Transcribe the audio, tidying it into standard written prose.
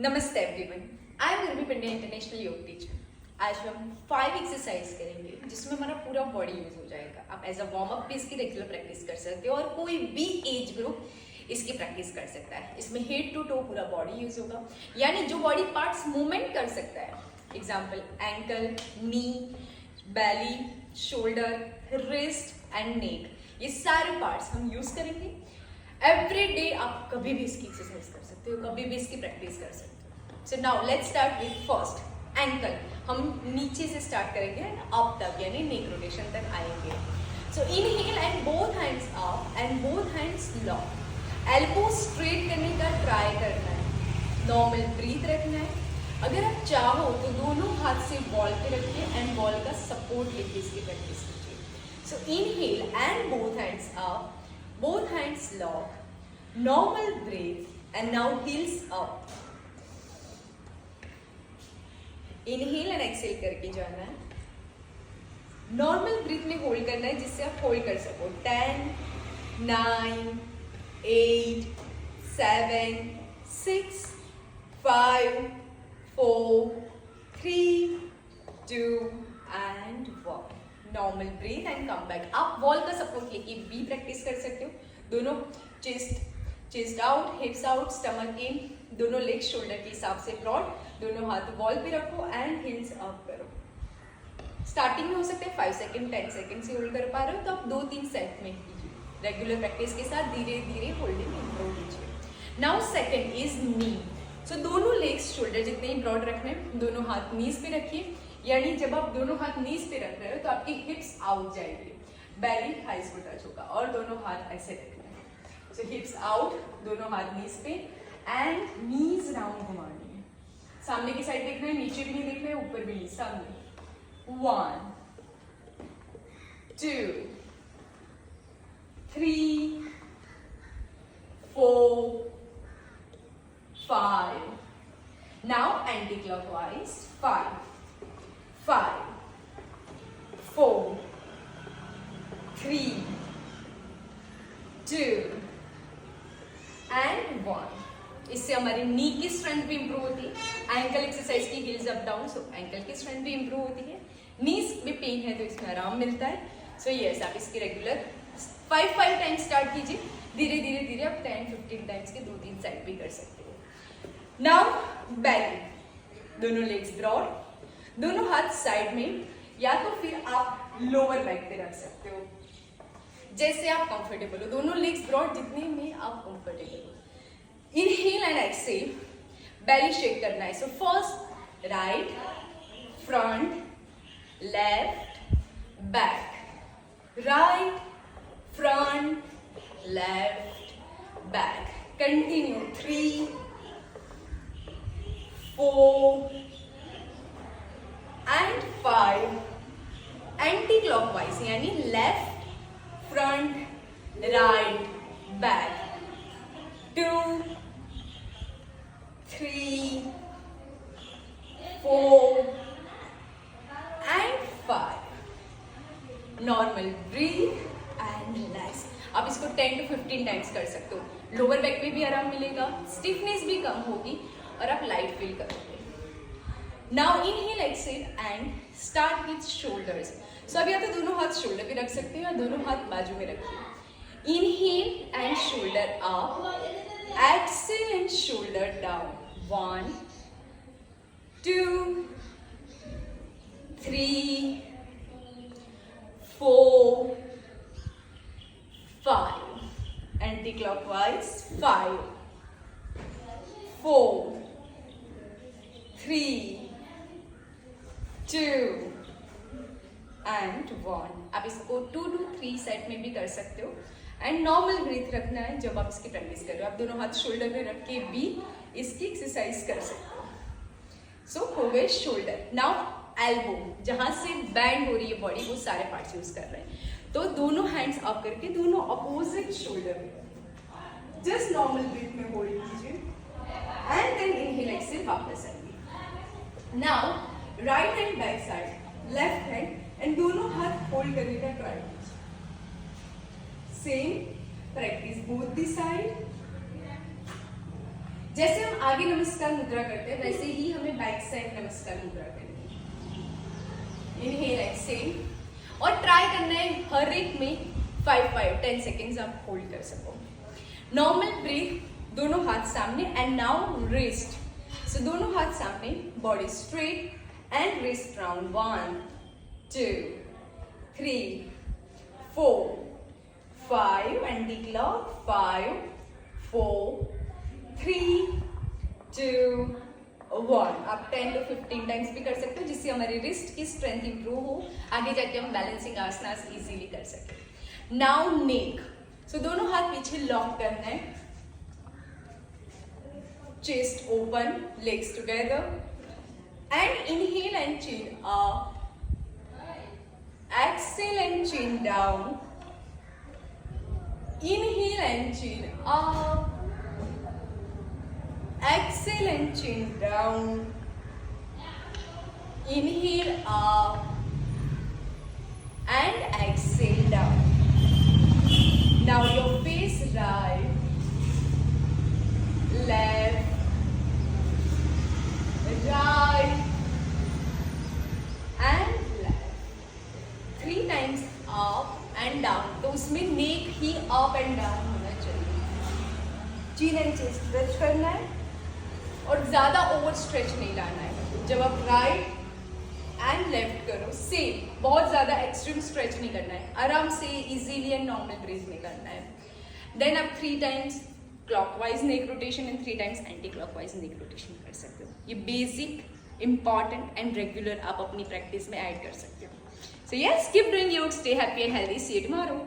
नमस्ते everyone, I am Gurmi Pandya, international योग teacher. आज हम 5 एक्सरसाइज करेंगे जिसमें हमारा पूरा बॉडी यूज हो जाएगा। आप एज अ वार्म अप भी इसकी रेगुलर प्रैक्टिस कर सकते हो और कोई भी एज ग्रुप इसकी प्रैक्टिस कर सकता है। इसमें हेड टू टो पूरा बॉडी यूज होगा, यानी जो बॉडी पार्ट्स मूवमेंट कर सकता है। Example ankle, knee, belly, shoulder, wrist and neck, ये सारे पार्ट्स हम यूज करेंगे। एवरी डे आप कभी भी इसकी एक्सरसाइज कर सकते हो, कभी भी इसकी प्रैक्टिस कर सकते हो। So now let's start with first ankle. हम नीचे से स्टार्ट करेंगे एंड अप तक, यानी नेक रोटेशन तक आएंगे। So inhale and both hands up and both hands lock. Elbow straight करने का ट्राई करना है, नॉर्मल ब्रीथ रखना है। अगर आप चाहो तो दोनों हाथ से बॉल पे रखिए एंड बॉल का सपोर्ट लेके इसकी प्रैक्टिस कीजिए। So inhale and both hands up, both hands lock, normal breath and now heels up. Inhale and exhale करके जाना है। नॉर्मल ब्रीथ में होल्ड करना है जिससे आप होल्ड कर सको। 10, 9, 8, 7, 6, 5, 4, 3, 2 and 1। Normal breath and come back. आप वॉल का सपोर्ट लेके भी प्रैक्टिस कर सकते हो। दोनों चेस्ट आउट, हिप्स आउट, स्टमक इन, दोनों लेग शोल्डर के हिसाब से ब्रॉड, दोनों हाथ वॉल पे रखो एंड हिल्स अप करो। स्टार्टिंग में हो सकता है 5 सेकेंड 10 सेकेंड से होल्ड कर पा रहे हो तो आप 2-3 सेट में कीजिए। रेगुलर प्रैक्टिस के साथ धीरे धीरे होल्डिंग इंप्रूव कीजिए। नाउ सेकेंड इज नी। सो दोनों लेग्स शोल्डर जितने ही ब्रॉड रखने, दोनों हाथ नीज पे रखिए, यानी जब आप दोनों हाथ नीज पे रख रहे हो तो आपकी हिप्स आउट जाएगी, बेली थाइस को टच होगा और दोनों हाथ ऐसे रखना है। सो हिप्स आउट, दोनों हाथ नीज पे एंड नीज राउंड घुमानी है। सामने की साइड देखना है, नीचे भी नहीं देखना है, ऊपर भी नहीं, सामने। 1, 2, 3, 4, 5. Now anti-clockwise. 5, 4, 3, 2 and 1। इससे हमारी नी की स्ट्रेंथ भी इंप्रूव होती है। एंकल एक्सरसाइज की हील्स अप डाउन, सो एंकल की स्ट्रेंथ भी इंप्रूव होती है। नीज में पेन है तो इसमें आराम मिलता है। सो यस, आप इसकी रेगुलर 5 टाइम्स स्टार्ट कीजिए। धीरे धीरे धीरे आप 10-15 टाइम्स के 2-3 सेट भी कर सकते हो। नाउ बैक, दोनों लेग्स ब्रॉड, दोनों हाथ साइड में, या तो फिर आप लोअर बैक पे रख सकते हो जैसे आप कंफर्टेबल हो। दोनों लेग्स ब्रॉड जितने में आप कंफर्टेबल हो। Inhale and exhale, belly shake करना है। So first right, front, left, back, right, front, left, back. Continue. 3, 4 and 5। Anticlockwise यानी left, front, right, back. 2, 3, 4 and 5। Normal breath and relax. आप इसको 10 to 15 times कर सकते हो। Lower back में भी आराम मिलेगा, स्टिफनेस भी कम होगी और आप लाइट फील करोगे। Now inhale exhale and start with shoulders. So अब या तो दोनों हाथ शोल्डर पे रख सकते हो या दोनों हाथ बाजू में रखिए। Inhale and shoulder up, exhale and shoulder down. 1, 2, 3, 4, 5। Anti clockwise. 5, 4, 3, 2 and 1। आप इसको 2 to 3 सेट में भी कर सकते हो। एंड नॉर्मल ब्रीथ रखना है जब आप इसकी प्रैक्टिस कर रहे हो। आप दोनों हाथ शोल्डर पे रख के भी इसकी एक्सरसाइज कर सकते हो। सो हो गए शोल्डर। नाउ एल्बो, जहां से बैंड हो रही है बॉडी, वो सारे पार्ट्स यूज कर रहे हैं। तो दोनों हैंड्स अप करके दोनों अपोजिट शोल्डर में जस्ट नॉर्मल ब्रीथ में होल्ड कीजिए एंड देन इनहेल एक्सहेल वापस आइए। Now right hand back side, left hand, and दोनों हाथ होल्ड करने का ट्राई कीजिए। Same practice both the side. जैसे हम आगे नमस्कार मुद्रा करते हैं वैसे ही हमें बैक साइड नमस्कार मुद्रा करनी है। इनहेल एक्सहेल और ट्राई करना है हर एक में 5-10 सेकेंड्स आप होल्ड कर सको। नॉर्मल ब्रीथ, दोनों हाथ सामने एंड नाउ रिस्ट। सो दोनों हाथ सामने, body straight and wrist round 1 2 3 4 5 and the clock 5 4 3 2 1। आप 10 to 15 टाइम्स भी कर सकते हो जिससे हमारी रिस्ट की स्ट्रेंथ इंप्रूव हो, आगे जाके हम बैलेंसिंग आसनास इजीली कर सकें। नाउ नेक। सो दोनों हाथ पीछे लॉक करना है, chest open, legs together and inhale and chin up, exhale and chin down, inhale and chin up, exhale and chin down, inhale up and exhale down. Now your face right, left, right and left. 3 times up and down. तो उसमें neck he up and down होना चाहिए। chin and chest stretch करना है और ज्यादा over stretch नहीं लाना है। जब आप राइट एंड लेफ्ट करो सेम, बहुत ज्यादा एक्सट्रीम स्ट्रेच नहीं करना है, आराम से इजीली एंड नॉर्मल ब्रीथ में करना है। देन आप 3 times clockwise neck rotation and 3 times anti clockwise neck rotation कर सकते हो। ये बेसिक, इंपॉर्टेंट एंड रेगुलर आप अपनी प्रैक्टिस में ऐड कर सकते हो। So yes, keep doing your, stay happy and healthy, see you tomorrow.